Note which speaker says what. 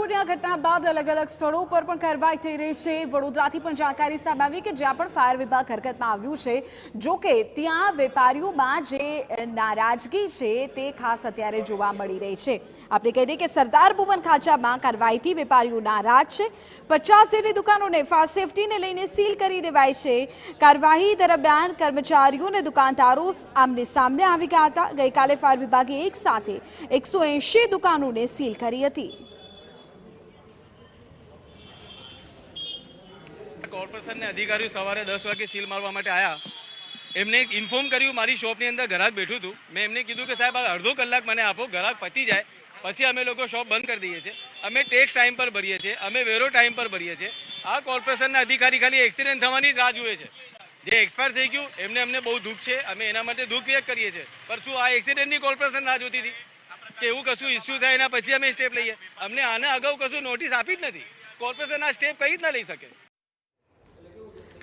Speaker 1: રાજકોટની આ ઘટના બાદ અલગ અલગ સ્થળો પર પણ કાર્યવાહી થઈ રહી છે। વડોદરાથી પણ જાણકારી સામે આવી કે જ્યાં પણ ફાયર વિભાગ હરકતમાં આવ્યું છે, જો કે ત્યાં વેપારીઓમાં જે નારાજગી છે તે ખાસ અત્યારે જોવા મળી રહી છે। આપણે કહી દઈએ કે સરદાર ભુવન ખાંચામાં કાર્યવાહીથી વેપારીઓ નારાજ છે। 50 જેટલી દુકાનોને ફાયર સેફટીને લઈને સીલ કરી દેવાઈ છે। કાર્યવાહી દરમિયાન કર્મચારીઓ અને દુકાનદારો આમને સામને આવી ગયા હતા। ગઈકાલે ફાયર વિભાગે એક સાથે 180 દુકાનોને સીલ કરી હતી।
Speaker 2: કોર્પોરેશનના અધિકારીઓ સવારે 10 વાગે સીલ મારવા માટે આવ્યા। એમને એક ઇન્ફોર્મ કર્યું, મારી શોપની અંદર ગ્રાહક બેઠું હતું। મેં એમને કીધું કે સાહેબ અડધો કલાક મને આપો, ગ્રાહક પતી જાય પછી અમે લોકો શોપ બંધ કરી દઈએ છીએ। અમે ટેક્સ ટાઈમ પર ભરીએ છીએ, અમે વેરો ટાઈમ પર ભરીએ છીએ। આ કોર્પોરેશનના અધિકારી ખાલી એક્સિડન્ટ થવાની રાહ જુએ છે। જે એક્સપાયર થઈ ગયું એમને બહુ દુઃખ છે, અમે એના માટે દુઃખ વ્યક્ત કરીએ છીએ। પણ શું આ એક્સિડન્ટની કોર્પોરેશન રાહ જોતી હતી કે એવું કશું ઇસ્યુ થાય એના પછી અમે સ્ટેપ લઈએ? અમને આના અગાઉ કશું નોટિસ આપી જ નથી। કોર્પોરેશન આ સ્ટેપ કઈ જ ના લઈ શકે।